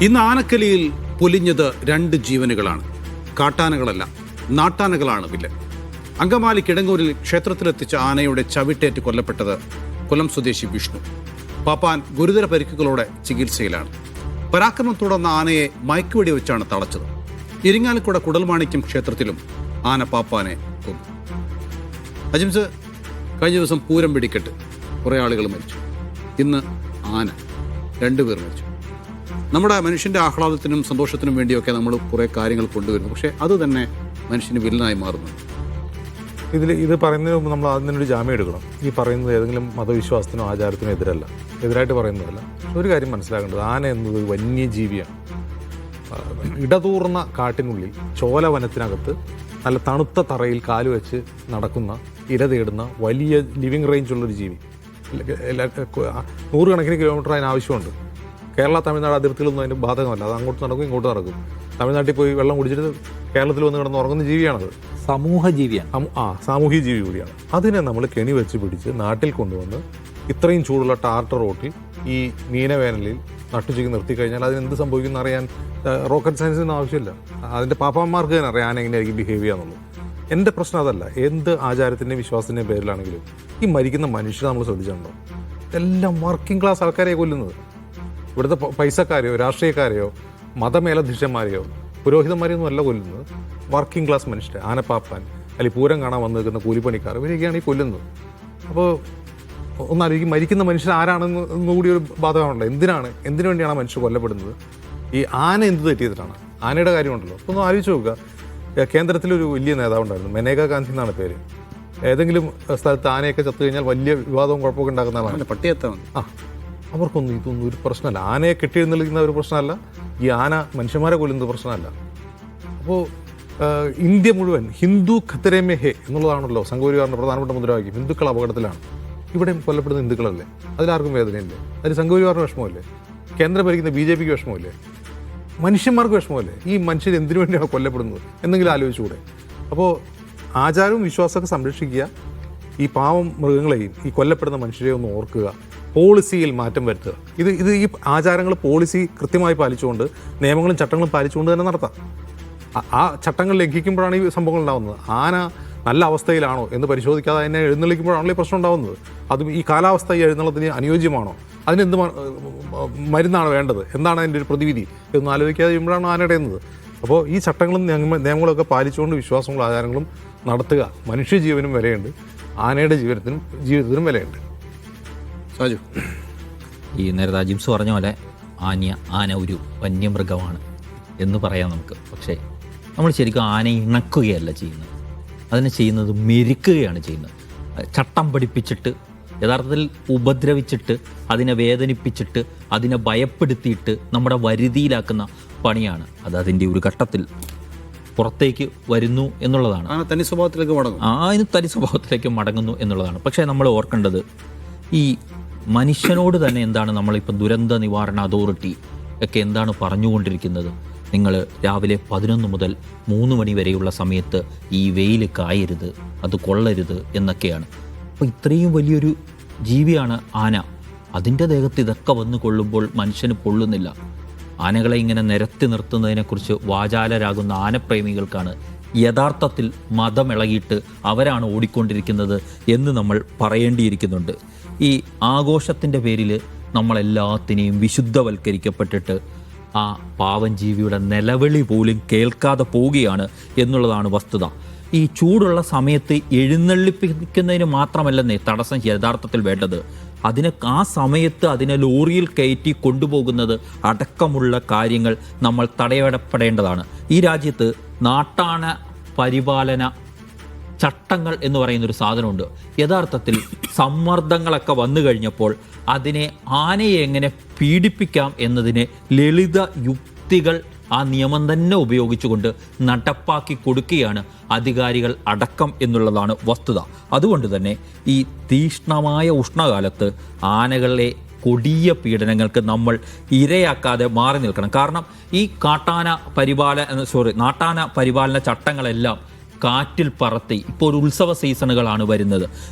ഇന്ന് ആനക്കലിയിൽ പൊലിഞ്ഞത് 2 ജീവനുകളാണ്. കാട്ടാനകളല്ല, നാട്ടാനകളാണ് വില്ലൻ. അങ്കമാലി കിടങ്ങൂരിൽ ക്ഷേത്രത്തിലെത്തിച്ച ആനയുടെ ചവിട്ടേറ്റ് കൊല്ലപ്പെട്ടത് കൊല്ലം സ്വദേശി വിഷ്ണു. പാപ്പാൻ ഗുരുതര പരിക്കുകളോടെ ചികിത്സയിലാണ്. പരാക്രമം തുടർന്ന ആനയെ മയക്കുവെടി വെച്ചാണ് തളച്ചത്. ഇരിങ്ങാലക്കുട കുടൽമാണിക്യം ക്ഷേത്രത്തിലും ആന പാപ്പാനെ കൊന്നു. അജിംസ്, കഴിഞ്ഞ ദിവസം പൂരം വെടിക്കെട്ട് കുറേ ആളുകൾ മരിച്ചു. ഇന്ന് ആന, 2 പേർ മരിച്ചു. നമ്മുടെ മനുഷ്യൻ്റെ ആഹ്ലാദത്തിനും സന്തോഷത്തിനും വേണ്ടിയൊക്കെ നമ്മൾ കുറേ കാര്യങ്ങൾ കൊണ്ടുവരുന്നു. പക്ഷേ അത് തന്നെ മനുഷ്യന് വില്ലനായി മാറുന്നു. ഇത് പറയുന്നതിന് മുമ്പ് നമ്മൾ അതിനൊരു ജാമ്യം എടുക്കണം. ഈ പറയുന്നത് ഏതെങ്കിലും മതവിശ്വാസത്തിനോ ആചാരത്തിനോ എതിരല്ല, എതിരായിട്ട് പറയുന്നതല്ല. ഒരു കാര്യം മനസ്സിലാക്കേണ്ടത്, ആന എന്നത് വന്യജീവിയാണ്. ഇടതൂർന്ന കാട്ടിനുള്ളിൽ ചോലവനത്തിനകത്ത് നല്ല തണുത്ത തറയിൽ കാലുവെച്ച് നടക്കുന്ന, ഇര തേടുന്ന വലിയ ലിവിങ് റേഞ്ചുള്ളൊരു ജീവി. 100 കണക്കിന് കിലോമീറ്റർ അതിന് ആവശ്യമുണ്ട്. കേരള തമിഴ്നാട് അതിർത്തികളൊന്നും അതിന് ബാധകമല്ല. അത് അങ്ങോട്ട് നടക്കും, ഇങ്ങോട്ട് നടക്കും. തമിഴ്നാട്ടിൽ പോയി വെള്ളം കുടിച്ചിട്ട് കേരളത്തിൽ വന്ന് കിടന്ന് ഉറങ്ങുന്ന ജീവിയാണത്. സമൂഹ ജീവിയാണ്. സാമൂഹിക ജീവി കൂടിയാണ്. അതിനെ നമ്മൾ കെണി വെച്ച് പിടിച്ച് നാട്ടിൽ കൊണ്ടുവന്ന് ഇത്രയും ചൂടുള്ള ടാർട്ടർ റോട്ടിൽ ഈ മീനവേനലിൽ നട്ടുച്ചയ്ക്ക് നിർത്തി കഴിഞ്ഞാൽ അതിനെന്ത് സംഭവിക്കുമെന്ന് അറിയാൻ റോക്കറ്റ് സയൻസിനൊന്നും ആവശ്യമില്ല. അതിൻ്റെ പാപ്പാന്മാർക്ക് തന്നെ അറിയാൻ എങ്ങനെയായിരിക്കും ബിഹേവ് ചെയ്യാന്നുള്ളത്. എൻ്റെ പ്രശ്നം അതല്ല. എന്ത് ആചാരത്തിൻ്റെയും വിശ്വാസത്തിൻ്റെയും പേരിലാണെങ്കിലും ഈ മരിക്കുന്ന മനുഷ്യരെ നമ്മൾ ശ്രദ്ധിച്ചിട്ടുണ്ടോ? എല്ലാം വർക്കിംഗ് ക്ലാസ് ആൾക്കാരെ കൊല്ലുന്നത്. ഇവിടുത്തെ പൈസക്കാരെയോ രാഷ്ട്രീയക്കാരെയോ മതമേലധ്യക്ഷന്മാരെയോ പുരോഹിതന്മാരെയൊന്നും അല്ല കൊല്ലുന്നത്. വർക്കിംഗ് ക്ലാസ് മനുഷ്യരെ, ആനപ്പാപ്പാൻ അല്ലെങ്കിൽ പൂരം കാണാൻ വന്ന് നിൽക്കുന്ന കൂലിപ്പണിക്കാർ, ഇവരൊക്കെയാണ് ഈ കൊല്ലുന്നത്. അപ്പോൾ ഒന്നാലോചിക്കും, മരിക്കുന്ന മനുഷ്യർ ആരാണെന്ന് കൂടി ഒരു ബാധകമുണ്ടല്ലോ. എന്തിനു വേണ്ടിയാണ് മനുഷ്യർ കൊല്ലപ്പെടുന്നത്? ഈ ആന എന്ത് തെറ്റിയതിട്ടാണ്? ആനയുടെ കാര്യമുണ്ടല്ലോ. അപ്പോൾ ഒന്ന് ആലോചിച്ച് നോക്കുക. കേന്ദ്രത്തിലൊരു വലിയ നേതാവുണ്ടായിരുന്നു, മനേകാ ഗാന്ധി എന്നാണ് പേര്. ഏതെങ്കിലും സ്ഥലത്ത് ആനയൊക്കെ ചത്തു കഴിഞ്ഞാൽ വലിയ വിവാദവും കുഴപ്പമൊക്കെ ഉണ്ടാക്കുന്ന ആളാണ്. പട്ടിയെത്താൻ അവർക്കൊന്നും ഇതൊന്നും ഒരു പ്രശ്നമല്ല. ആനയെ കെട്ടിയെഴുന്നള്ളിക്കുന്ന ഒരു പ്രശ്നമല്ല. ഈ ആന മനുഷ്യന്മാരെ കൊല്ലുന്നത് പ്രശ്നമല്ല. അപ്പോൾ ഇന്ത്യ മുഴുവൻ ഹിന്ദു ഖത്തരേമേ ഹേ എന്നുള്ളതാണല്ലോ സംഘപരിവാറിൻ്റെ പ്രധാനപ്പെട്ട മുദ്രാവാക്യം. ഹിന്ദുക്കൾ അപകടത്തിലാണ്. ഇവിടെ കൊല്ലപ്പെടുന്ന ഹിന്ദുക്കളല്ലേ? അതിലാർക്കും വേദനയില്ലേ? അതിൽ സംഘപരിവാറിന് വിഷമമില്ലേ? കേന്ദ്രം ഭരിക്കുന്ന BJPക്ക് വിഷമമില്ലേ? മനുഷ്യന്മാർക്ക് വിഷമമില്ലേ? ഈ മനുഷ്യർ എന്തിനു വേണ്ടിയാണ് കൊല്ലപ്പെടുന്നത് എന്നെങ്കിലും ആലോചിച്ചുകൂടെ? അപ്പോൾ ആചാരവും വിശ്വാസമൊക്കെ സംരക്ഷിക്കുക. ഈ പാവം മൃഗങ്ങളെയും ഈ കൊല്ലപ്പെടുന്ന മനുഷ്യരെയും ഒന്ന് ഓർക്കുക. പോളിസിയിൽ മാറ്റം വരുത്തുക. ഇത് ഈ ആചാരങ്ങൾ പോളിസി കൃത്യമായി പാലിച്ചുകൊണ്ട്, നിയമങ്ങളും ചട്ടങ്ങളും പാലിച്ചുകൊണ്ട് തന്നെ നടത്താം. ആ ചട്ടങ്ങൾ ലംഘിക്കുമ്പോഴാണ് ഈ സംഭവങ്ങൾ ഉണ്ടാകുന്നത്. ആന നല്ല അവസ്ഥയിലാണോ എന്ന് പരിശോധിക്കാതെ അതിനെ എഴുന്നള്ളിക്കുമ്പോഴാണല്ലോ ഈ പ്രശ്നം ഉണ്ടാകുന്നത്. അതും ഈ കാലാവസ്ഥ ഈ എഴുന്നള്ളത്തിന് അനുയോജ്യമാണോ? അതിനെന്ത് മരുന്നാണ് വേണ്ടത്? എന്താണ് അതിൻ്റെ ഒരു പ്രതിവിധി എന്ന് ആലോചിക്കാതെ ചെയ്യുമ്പോഴാണ് ആന ഇടയുന്നത്. അപ്പോൾ ഈ ചട്ടങ്ങളും നിയമങ്ങളൊക്കെ പാലിച്ചുകൊണ്ട് വിശ്വാസങ്ങളും ആചാരങ്ങളും നടത്തുക. മനുഷ്യജീവനും വിലയുണ്ട്, ആനയുടെ ജീവിതത്തിനും വിലയുണ്ട്. സാജു, ഈ നേരത്തെ അജിംസ് പറഞ്ഞ പോലെ ആന ഒരു വന്യമൃഗമാണ് എന്ന് പറയാം നമുക്ക്. പക്ഷേ നമ്മൾ ശരിക്കും ആനയെ ഇണക്കുകയല്ല ചെയ്യുന്നത്. അതിനെ ചെയ്യുന്നത് മെരുക്കുകയാണ് ചെയ്യുന്നത്. ചട്ടം പഠിപ്പിച്ചിട്ട്, യഥാർത്ഥത്തിൽ ഉപദ്രവിച്ചിട്ട്, അതിനെ വേദനിപ്പിച്ചിട്ട്, അതിനെ ഭയപ്പെടുത്തിയിട്ട് നമ്മുടെ വരുതിയിലാക്കുന്ന പണിയാണ്. അത് അതിൻ്റെ ഒരു ഘട്ടത്തിൽ പുറത്തേക്ക് വരുന്നു എന്നുള്ളതാണ്. തനി സ്വഭാവത്തിലേക്ക് മടങ്ങും. അതിന് തനി സ്വഭാവത്തിലേക്ക് മടങ്ങുന്നു എന്നുള്ളതാണ്. പക്ഷേ നമ്മൾ ഓർക്കേണ്ടത്, ഈ മനുഷ്യനോട് തന്നെ എന്താണ് നമ്മളിപ്പം ദുരന്ത നിവാരണ അതോറിറ്റി ഒക്കെ എന്താണ് പറഞ്ഞുകൊണ്ടിരിക്കുന്നത്? നിങ്ങൾ രാവിലെ 11 മുതൽ 3 മണി വരെയുള്ള സമയത്ത് ഈ വെയിൽ കായരുത്, അത് കൊള്ളരുത് എന്നൊക്കെയാണ്. അപ്പോൾ ഇത്രയും വലിയൊരു ജീവിയാണ് ആന. അതിൻ്റെ ദേഹത്ത് ഇതൊക്കെ വന്ന് കൊള്ളുമ്പോൾ മനുഷ്യന് പൊള്ളുന്നില്ല. ആനകളെ ഇങ്ങനെ നിരത്തി നിർത്തുന്നതിനെക്കുറിച്ച് വാചാലരാകുന്ന ആനപ്രേമികൾക്കാണ് യഥാർത്ഥത്തിൽ മതമിളകിയിട്ട് അവരാണ് ഓടിക്കൊണ്ടിരിക്കുന്നത് എന്ന് നമ്മൾ പറയേണ്ടിയിരിക്കുന്നുണ്ട്. ഈ ആഘോഷത്തിൻ്റെ പേരിൽ നമ്മളെല്ലാത്തിനെയും വിശുദ്ധവൽക്കരിക്കപ്പെട്ടിട്ട് ആ പാവൻ ജീവിയുടെ നിലവിളി പോലും കേൾക്കാതെ പോവുകയാണ് എന്നുള്ളതാണ് വസ്തുത. ഈ ചൂടുള്ള സമയത്ത് എഴുന്നള്ളിപ്പിക്കുന്നതിന് മാത്രമല്ലെന്നേ തടസ്സം യഥാർത്ഥത്തിൽ വേണ്ടത്. ആ സമയത്ത് അതിനെ ലോറിയിൽ കയറ്റി കൊണ്ടുപോകുന്നത് അടക്കമുള്ള കാര്യങ്ങൾ നമ്മൾ തടയപ്പെടേണ്ടതാണ്. ഈ രാജ്യത്ത് നാട്ടാന പരിപാലന ചട്ടങ്ങൾ എന്ന് പറയുന്നൊരു സാധനമുണ്ട്. യഥാർത്ഥത്തിൽ സമ്മർദ്ദങ്ങളൊക്കെ വന്നു കഴിഞ്ഞപ്പോൾ ആനയെ എങ്ങനെ പീഡിപ്പിക്കാം എന്നതിനെ ലളിത യുക്തികൾ ആ നിയമം തന്നെ ഉപയോഗിച്ചുകൊണ്ട് നടപ്പാക്കി കൊടുക്കുകയാണ് അധികാരികൾ അടക്കം എന്നുള്ളതാണ് വസ്തുത. അതുകൊണ്ട് തന്നെ ഈ തീഷ്ണമായ ഉഷ്ണകാലത്ത് ആനകളെ കൊടിയ പീഡനങ്ങൾക്ക് നമ്മൾ ഇരയാക്കാതെ മാറി നിൽക്കണം. കാരണം ഈ നാട്ടാന പരിപാലന ചട്ടങ്ങളെല്ലാം കാറ്റിൽ പറത്തി, ഇപ്പോൾ ഒരു ഉത്സവ സീസണുകളാണ് വരുന്നത്,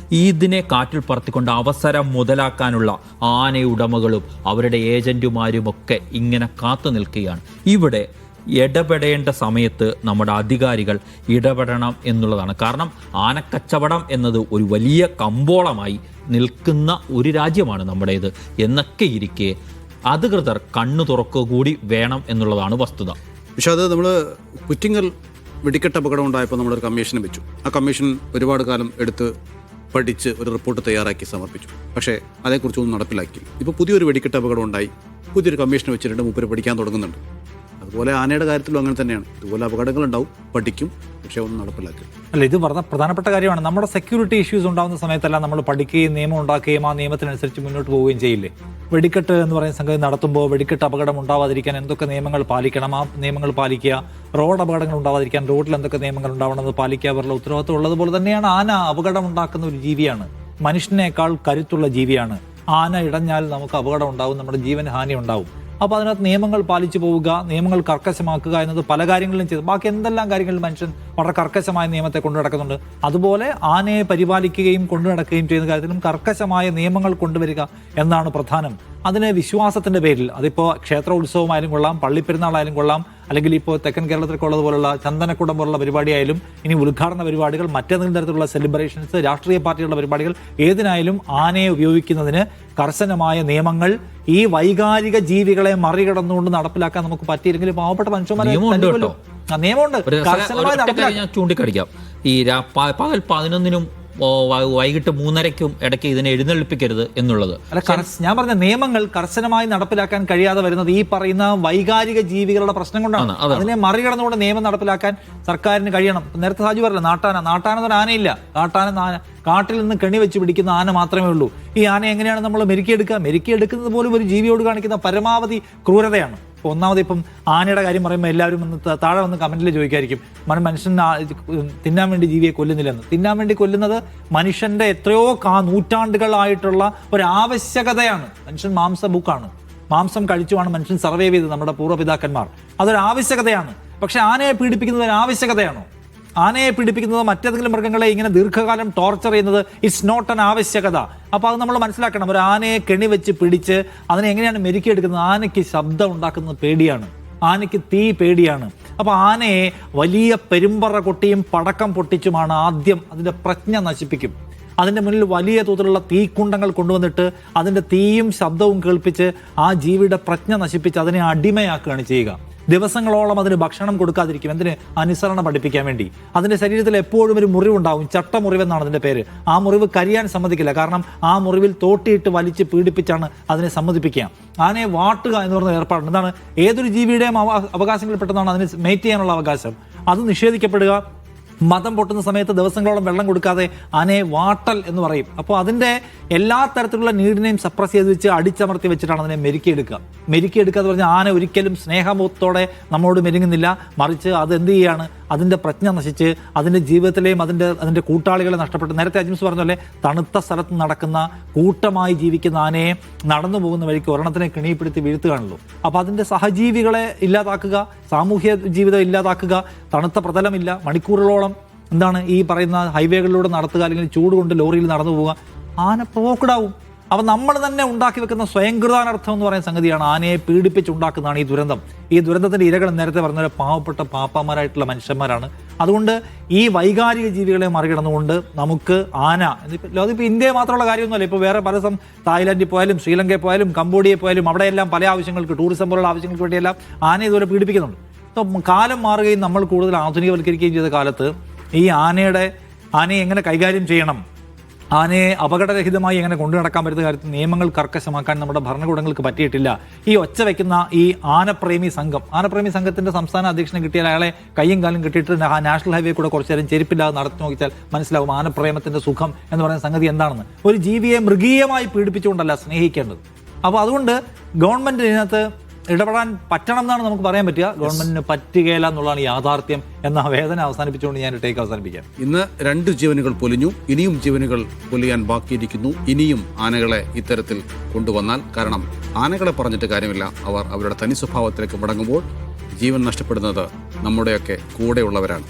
ഇതിനെ കാറ്റിൽ പറത്തിക്കൊണ്ട് അവസരം മുതലാക്കാനുള്ള ആനയുടമകളും അവരുടെ ഏജന്റുമാരുമൊക്കെ ഇങ്ങനെ കാത്തു നിൽക്കുകയാണ്. ഇവിടെ ഇടപെടേണ്ട സമയത്ത് നമ്മുടെ അധികാരികൾ ഇടപെടണം എന്നുള്ളതാണ്. കാരണം ആനക്കച്ചവടം എന്നത് ഒരു വലിയ കമ്പോളമായി നിൽക്കുന്ന ഒരു രാജ്യമാണ് നമ്മുടേത് എന്നൊക്കെ ഇരിക്കെ അധികൃതർ കണ്ണു തുറക്കുക കൂടി വേണം എന്നുള്ളതാണ് വസ്തുത. പക്ഷെ അത് നമ്മൾ കുറ്റിങ്ങൽ വെടിക്കെട്ട് അപകടം ഉണ്ടായപ്പോൾ നമ്മളൊരു കമ്മീഷനെ വെച്ചു. ആ കമ്മീഷൻ ഒരുപാട് കാലം എടുത്ത് പഠിച്ച് ഒരു റിപ്പോർട്ട് തയ്യാറാക്കി സമർപ്പിച്ചു. പക്ഷേ അതേക്കുറിച്ചൊന്നും നടപ്പിലാക്കി. ഇപ്പോൾ പുതിയൊരു വെടിക്കെട്ട് അപകടം ഉണ്ടായി, പുതിയൊരു കമ്മീഷനെ വെച്ചിട്ട് മൂപ്പര് പഠിക്കാൻ തുടങ്ങുന്നുണ്ട്. അതുപോലെ ആനയുടെ കാര്യത്തിലും അങ്ങനെ തന്നെയാണ്. ഇതുപോലെ അപകടങ്ങളുണ്ടാവും, പഠിക്കും, പക്ഷേ ഒന്നും നടപ്പിലാക്കും. അല്ല, ഇത് പ്രധാനപ്പെട്ട കാര്യമാണ്. നമ്മുടെ സെക്യൂരിറ്റി ഇഷ്യൂസ് ഉണ്ടാകുന്ന സമയത്തെല്ലാം നമ്മൾ പഠിക്കുകയും നിയമം ഉണ്ടാക്കുകയും ആ നിയമത്തിനനുസരിച്ച് മുന്നോട്ട് പോവുകയും ചെയ്യില്ലേ? വെടിക്കെട്ട് എന്ന് പറയുന്ന സംഗതി നടത്തുമ്പോൾ വെടിക്കെട്ട് അപകടം ഉണ്ടാവാതിരിക്കാൻ എന്തൊക്കെ നിയമങ്ങൾ പാലിക്കണം, ആ നിയമങ്ങൾ പാലിക്കുക. റോഡ് അപകടങ്ങൾ ഉണ്ടാവാതിരിക്കാൻ റോഡിൽ എന്തൊക്കെ നിയമങ്ങൾ ഉണ്ടാവണമെന്ന് പാലിക്കുക. അവരുടെ ഉത്തരവാദിത്വം ഉള്ളതുപോലെ തന്നെയാണ് ആന അപകടം ഉണ്ടാക്കുന്ന ഒരു ജീവിയാണ്. മനുഷ്യനേക്കാൾ കരുത്തുള്ള ജീവിയാണ്. ആന ഇടഞ്ഞാൽ നമുക്ക് അപകടം ഉണ്ടാവും, നമ്മുടെ ജീവന് ഹാനി ഉണ്ടാവും. അപ്പോൾ അതിനകത്ത് നിയമങ്ങൾ പാലിച്ചു പോവുക, നിയമങ്ങൾ കർക്കശമാക്കുക എന്നത് പല കാര്യങ്ങളിലും ചെയ്തു. ബാക്കി എന്തെല്ലാം കാര്യങ്ങളിൽ മനുഷ്യൻ വളരെ കർക്കശമായ നിയമത്തെ കൊണ്ടു നടക്കുന്നുണ്ട്. അതുപോലെ ആനയെ പരിപാലിക്കുകയും കൊണ്ടു നടക്കുകയും ചെയ്യുന്ന കാര്യത്തിലും കർക്കശമായ നിയമങ്ങൾ കൊണ്ടുവരിക എന്നാണ് പ്രധാനം. അതിന് വിശ്വാസത്തിന്റെ പേരിൽ, അതിപ്പോൾ ക്ഷേത്ര ഉത്സവമായാലും കൊള്ളാം, പള്ളിപ്പെരുന്നാളായാലും കൊള്ളാം, അല്ലെങ്കിൽ ഇപ്പോൾ തെക്കൻ കേരളത്തിലൊക്കെ ഉള്ളതുപോലുള്ള ചന്ദനക്കുടം പോലുള്ള പരിപാടിയായാലും, ഇനി ഉദ്ഘാടന പരിപാടികൾ, മറ്റേതെങ്കിലും തരത്തിലുള്ള സെലിബ്രേഷൻസ്, രാഷ്ട്രീയ പാർട്ടികളുടെ പരിപാടികൾ, ഏതിനായാലും ആനയെ ഉപയോഗിക്കുന്നതിന് കർശനമായ നിയമങ്ങൾ ഈ വൈകാരിക ജീവികളെ മറികടന്നുകൊണ്ട് നടപ്പിലാക്കാൻ നമുക്ക് പറ്റിയില്ലെങ്കിൽ പാവപ്പെട്ട മനുഷ്യന്മാരെ നിയമമുണ്ട്. ഞാൻ ചൂണ്ടിക്കടിക്കാം. ഈ പകൽ 11-നും വൈകിട്ട് 3:30-ക്കും ഇടയ്ക്ക് ഇതിനെ എഴുന്നള്ളിപ്പിക്കരുത് എന്നുള്ളത്. ഞാൻ പറഞ്ഞ നിയമങ്ങൾ കർശനമായി നടപ്പിലാക്കാൻ കഴിയാതെ വരുന്നത് ഈ പറയുന്ന വൈകാരിക ജീവികളുടെ പ്രശ്നം കൊണ്ടാണ്. അതിനെ മറികടന്നുകൊണ്ട് നിയമം നടപ്പിലാക്കാൻ സർക്കാരിന് കഴിയണം. നേരത്തെ സാജു പറഞ്ഞില്ല, നാട്ടാന ആനയില്ല. കാട്ടിൽ നിന്ന് കെണി വെച്ച് പിടിക്കുന്ന ആന മാത്രമേ ഉള്ളൂ. ഈ ആന എങ്ങനെയാണ് നമ്മൾ മെരുക്കിയെടുക്കുന്നത് പോലും ഒരു ജീവിയോട് കാണിക്കുന്ന പരമാവധി ക്രൂരതയാണ്. ഇപ്പോൾ ഒന്നാമത് ഇപ്പം ആനയുടെ കാര്യം പറയുമ്പോൾ എല്ലാവരും താഴെ വന്ന് കമന്റിൽ ചോദിക്കായിരിക്കും, മനുഷ്യൻ തിന്നാൻ വേണ്ടി ജീവിയെ കൊല്ലുന്നില്ലെന്ന്. തിന്നാൻ വേണ്ടി കൊല്ലുന്നത് മനുഷ്യന്റെ എത്രയോ നൂറ്റാണ്ടുകളായിട്ടുള്ള ഒരു ആവശ്യകതയാണ്. മനുഷ്യൻ മാംസബുക്കാണ്. മാംസം കഴിച്ചുമാണ് മനുഷ്യൻ സർവൈവ് ചെയ്തത്, നമ്മുടെ പൂർവ്വപിതാക്കന്മാർ. അതൊരു ആവശ്യകതയാണ്. പക്ഷെ ആനയെ പീഡിപ്പിക്കുന്നത് ഒരു ആവശ്യകതയാണോ? ആനയെ പീഡിപ്പിക്കുന്നത്, മറ്റേതെങ്കിലും മൃഗങ്ങളെ ഇങ്ങനെ ദീർഘകാലം ടോർച്ചർ ചെയ്യുന്നത് ഇറ്റ്സ് നോട്ട് ആൻ ആവശ്യകത. അപ്പോൾ അത് നമ്മൾ മനസ്സിലാക്കണം. ഒരു ആനയെ കെണി വെച്ച് പിടിച്ച് അതിനെ എങ്ങനെയാണ് മെരുക്കിയെടുക്കുന്നത്? ആനയ്ക്ക് ശബ്ദം ഉണ്ടാക്കുന്നത് പേടിയാണ്, ആനയ്ക്ക് തീ പേടിയാണ്. അപ്പോൾ ആനയെ വലിയ പെരുമ്പറ കൊട്ടിയും പടക്കം പൊട്ടിച്ചുമാണ് ആദ്യം അതിൻ്റെ പ്രജ്ഞ നശിപ്പിക്കും. അതിൻ്റെ മുന്നിൽ വലിയ തോതിലുള്ള തീക്കുണ്ടങ്ങൾ കൊണ്ടുവന്നിട്ട് അതിൻ്റെ തീയും ശബ്ദവും കേൾപ്പിച്ച് ആ ജീവിയുടെ പ്രജ്ഞ നശിപ്പിച്ച് അതിനെ അടിമയാക്കുകയാണ് ചെയ്യുക. ദിവസങ്ങളോളം അതിന് ഭക്ഷണം കൊടുക്കാതിരിക്കും. എന്തിന്? അനുസരണ പഠിപ്പിക്കാൻ വേണ്ടി. അതിൻ്റെ ശരീരത്തിൽ എപ്പോഴും ഒരു മുറിവുണ്ടാവും, ചട്ടമുറിവെന്നാണ് അതിൻ്റെ പേര്. ആ മുറിവ് കരിയാൻ സമ്മതിക്കില്ല. കാരണം ആ മുറിവിൽ തോട്ടിയിട്ട് വലിച്ച് പീഡിപ്പിച്ചാണ് അതിനെ സമ്മതിപ്പിക്കുക. ആനയെ വാട്ടുക എന്ന് പറയുന്ന ഏർപ്പാടുണ്ട്. എന്താണ്? ഏതൊരു ജീവിയുടെയും അവകാശങ്ങളിൽപ്പെട്ടതാണ് അതിന് മേറ്റ് ചെയ്യാനുള്ള അവകാശം. അത് നിഷേധിക്കപ്പെടുക. മതം പൊട്ടുന്ന സമയത്ത് ദിവസങ്ങളോളം വെള്ളം കൊടുക്കാതെ ആനയെ വാട്ടൽ എന്ന് പറയും. അപ്പോൾ അതിൻ്റെ എല്ലാ തരത്തിലുള്ള നീഡിനെയും സപ്രസ് ചെയ്ത് വെച്ച് അടിച്ചമർത്തി വെച്ചിട്ടാണ് അതിനെ മെരുക്കിയെടുക്കുക എന്ന് പറഞ്ഞാൽ ആന ഒരിക്കലും സ്നേഹബോധത്തോടെ നമ്മോട് മെരുങ്ങുന്നില്ല. മറിച്ച് അത് എന്ത് ചെയ്യുകയാണ്? അതിൻ്റെ പ്രജ്ഞ നശിച്ച് അതിൻ്റെ ജീവിതത്തിലെയും അതിൻ്റെ കൂട്ടാളികളെ നഷ്ടപ്പെട്ട്, നേരത്തെ അജിംസ് പറഞ്ഞ പോലെ തണുത്ത സ്ഥലത്ത് നടക്കുന്ന കൂട്ടമായി ജീവിക്കുന്ന ആനയെ നടന്നു പോകുന്ന വഴിക്ക് ഒരെണ്ണത്തിനെ കിണിപ്പെടുത്തി വീഴ്ത്തുകയാണല്ലോ. അപ്പോൾ അതിൻ്റെ സഹജീവികളെ ഇല്ലാതാക്കുക, സാമൂഹ്യ ജീവിതം ഇല്ലാതാക്കുക, തണുത്ത പ്രതലമില്ല, മണിക്കൂറുകളോളം ഈ പറയുന്ന ഹൈവേകളിലൂടെ നടത്തുക, അല്ലെങ്കിൽ ചൂട് കൊണ്ട് ലോറിയിൽ നടന്നു പോവുക. ആന പ്രൊവോക്ഡാവും. അപ്പം നമ്മൾ തന്നെ ഉണ്ടാക്കി വെക്കുന്ന സ്വയംകൃതാനർത്ഥം എന്ന് പറയുന്ന സംഗതിയാണ് ആനയെ പീഡിപ്പിച്ചുണ്ടാക്കുന്നതാണ് ഈ ദുരന്തം. ഈ ദുരന്തത്തിൻ്റെ ഇരകൾ നേരത്തെ പറഞ്ഞ പാവപ്പെട്ട പാപ്പാമാരായിട്ടുള്ള മനുഷ്യന്മാരാണ്. അതുകൊണ്ട് ഈ വൈകാരിക ജീവികളെ മറികടന്നുകൊണ്ട് നമുക്ക് ആന, അതിപ്പോൾ ഇന്ത്യയെ മാത്രമുള്ള കാര്യമൊന്നുമല്ല. ഇപ്പോൾ വേറെ പല തായ്ലാൻഡിൽ പോയാലും ശ്രീലങ്കയിൽ പോയാലും കംബോഡിയയിൽ പോയാലും അവിടെയെല്ലാം പല ആവശ്യങ്ങൾക്ക്, ടൂറിസം പോലുള്ള ആവശ്യങ്ങൾക്ക് വേണ്ടിയെല്ലാം ആന ഇതുപോലെ പീഡിപ്പിക്കുന്നുണ്ട്. അപ്പോൾ കാലം മാറുകയും നമ്മൾ കൂടുതൽ ആധുനികവൽക്കരിക്കുകയും ചെയ്ത കാലത്ത് ഈ ആനയെ എങ്ങനെ കൈകാര്യം ചെയ്യണം, ആനയെ അപകടരഹിതമായി എങ്ങനെ കൊണ്ടു നടക്കാൻ പറ്റുന്ന കാര്യത്തിൽ നിയമങ്ങൾ കർക്കശമാക്കാൻ നമ്മുടെ ഭരണകൂടങ്ങൾക്ക് പറ്റിയിട്ടില്ല. ഈ ഒച്ച വയ്ക്കുന്ന ഈ ആനപ്രേമി സംഘത്തിന്റെ സംസ്ഥാന അധ്യക്ഷനെ കിട്ടിയാൽ അയാളെ കയ്യും കാലും കിട്ടിയിട്ട് നാഷണൽ ഹൈവേ കൂടെ കുറച്ചു നേരം ചെരുപ്പില്ലാതെ നടത്തി നോക്കിച്ചാൽ മനസ്സിലാവും ആനപ്രേമത്തിന്റെ സുഖം എന്ന് പറയുന്ന സംഗതി എന്താണെന്ന്. ഒരു ജീവിയെ മൃഗീയമായി പീഡിപ്പിച്ചുകൊണ്ടല്ല സ്നേഹിക്കേണ്ടത്. അപ്പോൾ അതുകൊണ്ട് ഗവൺമെന്റ് ഇതിനകത്ത് ഇടപെടാൻ പറ്റണം എന്നാണ് നമുക്ക് പറയാൻ പറ്റുക. ഗവൺമെന്റിന് പറ്റുകയില്ല എന്നുള്ളതാണ് യാഥാർത്ഥ്യം എന്ന വേദന അവസാനിപ്പിച്ചുകൊണ്ട് ഞാൻ ടേക്ക് അവസാനിപ്പിക്കാം. ഇന്ന് 2 ജീവനുകൾ പൊലിഞ്ഞു, ഇനിയും ജീവനുകൾ പൊലിയാൻ ബാക്കിയിരിക്കുന്നു. ഇനിയും ആനകളെ ഇത്തരത്തിൽ കൊണ്ടുവന്നാൽ, കാരണം ആനകളെ പറഞ്ഞിട്ട് കാര്യമില്ല, അവർ അവരുടെ തനി സ്വഭാവത്തിലേക്ക് മടങ്ങുമ്പോൾ ജീവൻ നഷ്ടപ്പെടുന്നത് നമ്മുടെയൊക്കെ കൂടെയുള്ളവരാണ്.